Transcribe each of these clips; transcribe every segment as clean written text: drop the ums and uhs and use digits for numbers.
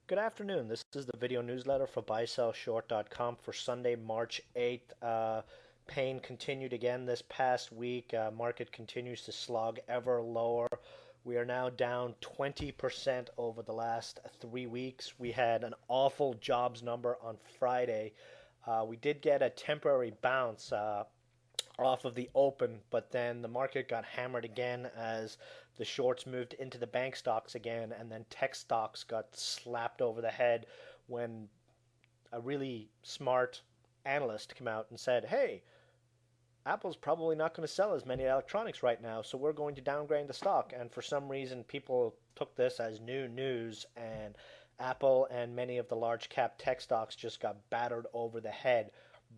Good afternoon. This is the video newsletter for buysellshort.com for Sunday, March 8th. Pain continued again this past week. Market continues to slog ever lower. We are now down 20% over the last 3 weeks. We had an awful jobs number on Friday. We did get a temporary bounce off of the open, but then the market got hammered again as the shorts moved into the bank stocks again, and then tech stocks got slapped over the head when a really smart analyst came out and said, "Hey, Apple's probably not going to sell as many electronics right now, so we're going to downgrade the stock." And for some reason, people took this as new news, and Apple and many of the large cap tech stocks just got battered over the head.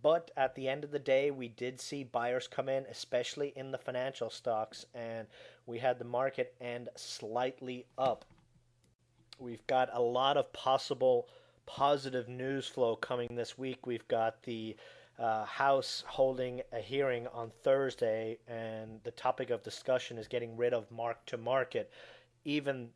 But at the end of the day, we did see buyers come in, especially in the financial stocks, and we had the market end slightly up. We've got a lot of possible positive news flow coming this week. We've got the House holding a hearing on Thursday, and the topic of discussion is getting rid of mark to market. Even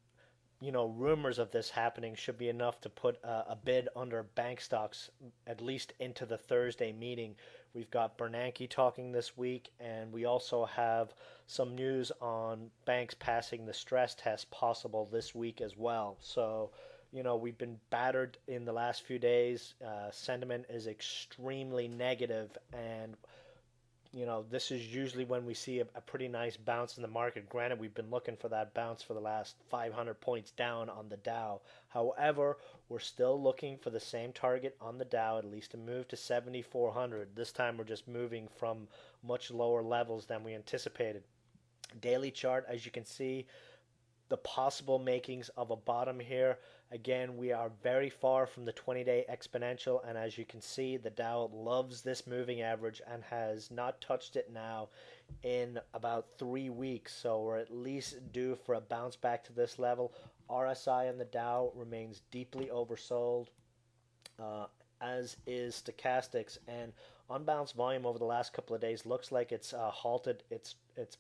rumors of this happening should be enough to put a bid under bank stocks, at least into the Thursday meeting. We've got Bernanke talking this week, and we also have some news on banks passing the stress test possible this week as well. So, we've been battered in the last few days. Sentiment is extremely negative, and this is usually when we see a pretty nice bounce in the market. Granted, we've been looking for that bounce for the last 500 points down on the Dow. However, we're still looking for the same target on the Dow, at least to move to 7,400. This time we're just moving from much lower levels than we anticipated. Daily chart, as you can see, the possible makings of a bottom here. Again, we are very far from the 20-day exponential, and as you can see, the Dow loves this moving average and has not touched it now in about 3 weeks. So we're at least due for a bounce back to this level. RSI on the Dow remains deeply oversold, as is stochastics, and unbalanced volume over the last couple of days looks like it's halted its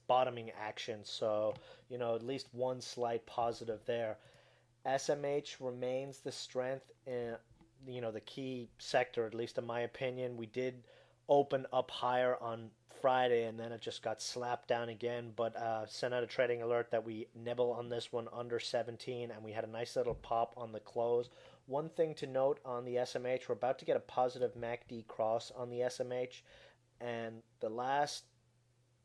bottoming action. So at least one slight positive there. SMH remains the strength in the key sector, at least in my opinion. We did open up higher on Friday, and then it just got slapped down again, but sent out a trading alert that we nibble on this one under 17, and we had a nice little pop on the close. One thing to note on the SMH, we're about to get a positive MACD cross on the SMH, and the last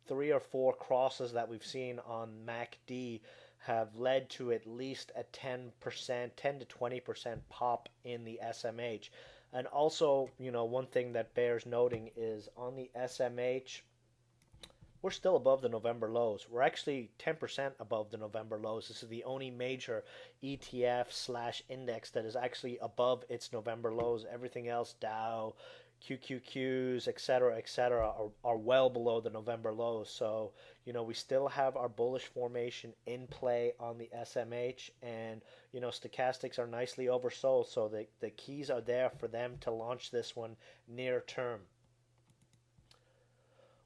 3 or 4 crosses that we've seen on MACD have led to at least a 10%, 10 to 20% pop in the SMH. And also, one thing that bears noting is on the SMH, we're still above the November lows. We're actually 10% above the November lows. This is the only major ETF slash index that is actually above its November lows. Everything else, Dow, QQQs, etc., are well below the November lows. So, we still have our bullish formation in play on the SMH, and, stochastics are nicely oversold. So the keys are there for them to launch this one near term.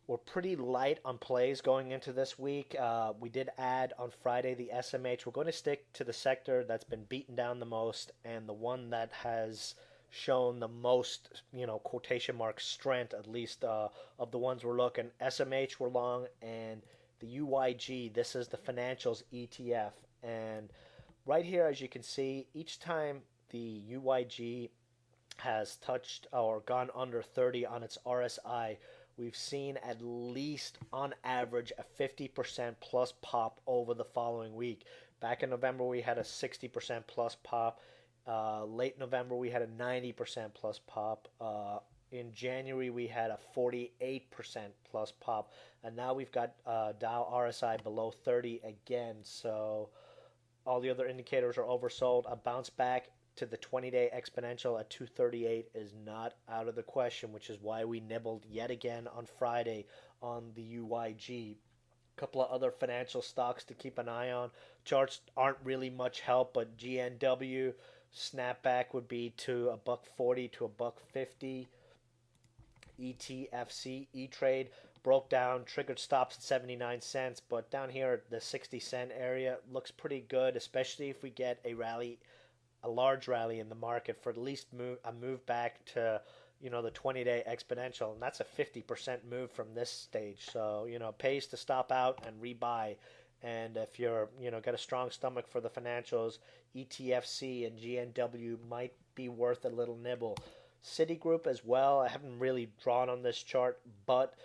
We're pretty light on plays going into this week. We did add on Friday the SMH. We're going to stick to the sector that's been beaten down the most and the one that has shown the most, quotation mark strength, at least of the ones we're looking. SMH we're long, and the UYG, this is the financials ETF. And right here, as you can see, each time the UYG has touched or gone under 30 on its RSI, we've seen at least on average a 50% plus pop over the following week. Back in November, we had a 60% plus pop. Late November, we had a 90% plus pop. In January, we had a 48% plus pop. And now we've got Dow RSI below 30 again. So all the other indicators are oversold. A bounce back to the 20-day exponential at 238 is not out of the question, which is why we nibbled yet again on Friday on the UYG. A couple of other financial stocks to keep an eye on. Charts aren't really much help, but GNW snapback would be to a $1.40 to a $1.50. ETFC E-Trade broke down, triggered stops at 79 cents, but down here at the 60-cent area looks pretty good, especially if we get a rally a large rally in the market for at least a move back to, the 20-day exponential, and that's a 50% move from this stage. So, it pays to stop out and rebuy. And if you're, got a strong stomach for the financials, ETFC and GNW might be worth a little nibble. Citigroup as well. I haven't really drawn on this chart, but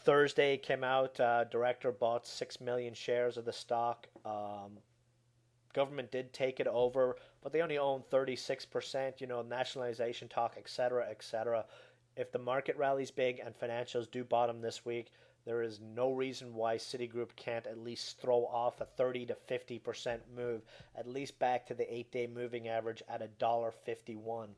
Thursday came out. Director bought 6 million shares of the stock. Government did take it over, but they only own 36%. Nationalization talk, etc., etc. If the market rallies big and financials do bottom this week, there is no reason why Citigroup can't at least throw off a 30 to 50% move, at least back to the 8-day moving average at $1.51.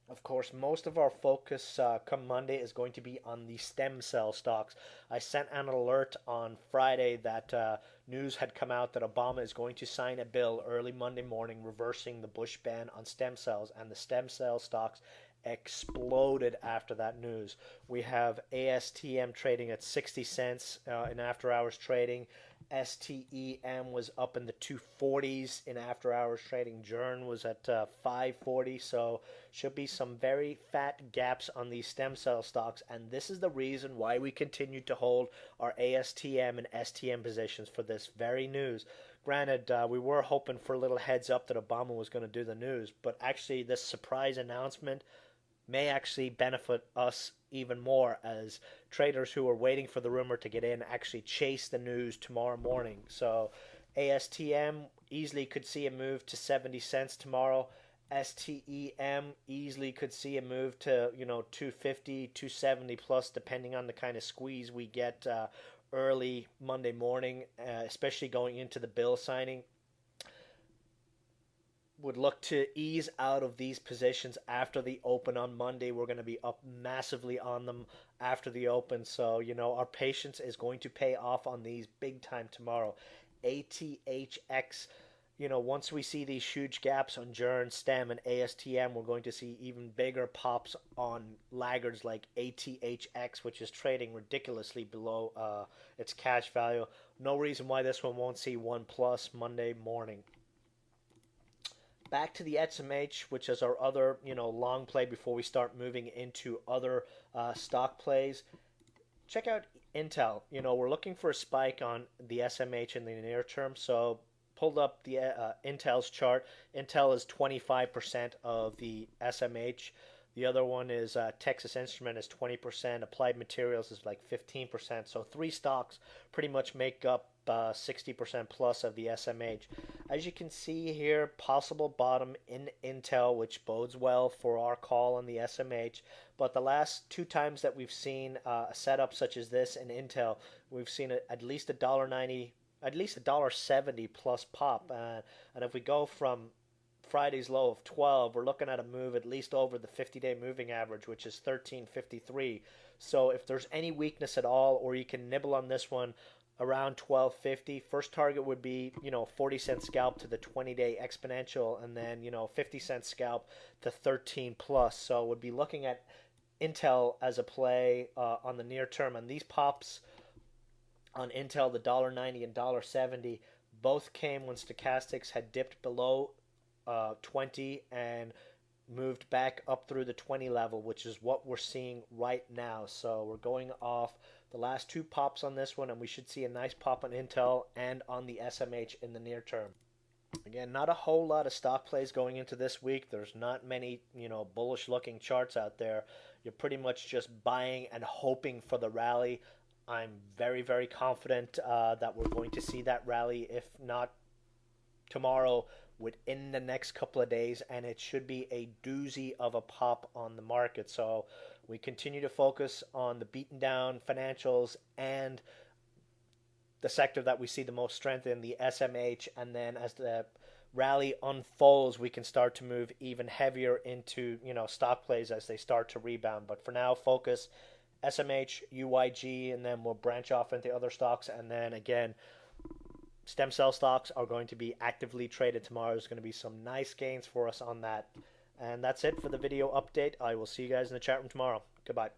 Of course, most of our focus come Monday is going to be on the stem cell stocks. I sent an alert on Friday that news had come out that Obama is going to sign a bill early Monday morning reversing the Bush ban on stem cells, and the stem cell stocks exploded after that news. We have ASTM trading at 60 cents in after hours trading. STEM was up in the 240s in after hours trading. Journ was at 540, so should be some very fat gaps on these stem cell stocks, and this is the reason why we continue to hold our ASTM and STM positions for this very news. Granted, we were hoping for a little heads up that Obama was going to do the news, but actually this surprise announcement may actually benefit us even more, as traders who are waiting for the rumor to get in actually chase the news tomorrow morning. So ASTM easily could see a move to 70 cents tomorrow. STEM easily could see a move to 250, 270 plus, depending on the kind of squeeze we get early Monday morning, especially going into the bill signing. Would look to ease out of these positions after the open on Monday. We're going to be up massively on them after the open. So, our patience is going to pay off on these big time tomorrow. ATHX, once we see these huge gaps on Journ, STEM, and ASTM, we're going to see even bigger pops on laggards like ATHX, which is trading ridiculously below its cash value. No reason why this one won't see 1 plus Monday morning. Back to the XMH, which is our other, long play before we start moving into other stock plays. Check out Intel. We're looking for a spike on the SMH in the near term. So pulled up the Intel's chart. Intel is 25% of the SMH. The other one is Texas Instrument is 20%. Applied Materials is like 15%. So 3 stocks pretty much make up 60% plus of the SMH. As you can see here, possible bottom in Intel, which bodes well for our call on the SMH. But the last 2 times that we've seen a setup such as this in Intel, we've seen at least $1.90, at least $1.70 plus pop. And if we go from Friday's low of 12, we're looking at a move at least over the 50-day moving average, which is 1353. So if there's any weakness at all, or you can nibble on this one around 1250, first target would be 40-cent scalp to the 20-day exponential, and then 50-cent scalp to 13 plus. So would be looking at Intel as a play on the near term, and these pops on Intel, the $1.90 and $1.70, both came when stochastics had dipped below 20 and moved back up through the 20 level, which is what we're seeing right now. So we're going off the last 2 pops on this one, and we should see a nice pop on Intel and on the SMH in the near term. Again, not a whole lot of stock plays going into this week. There's not many, bullish looking charts out there. You're pretty much just buying and hoping for the rally. I'm very, very confident that we're going to see that rally, if not tomorrow, within the next couple of days, and it should be a doozy of a pop on the market. So we continue to focus on the beaten down financials and the sector that we see the most strength in, the SMH, and then as the rally unfolds, we can start to move even heavier into stock plays as they start to rebound. But for now, focus SMH, UYG, and then we'll branch off into other stocks. And then again, stem cell stocks are going to be actively traded tomorrow. There's going to be some nice gains for us on that. And that's it for the video update. I will see you guys in the chat room tomorrow. Goodbye.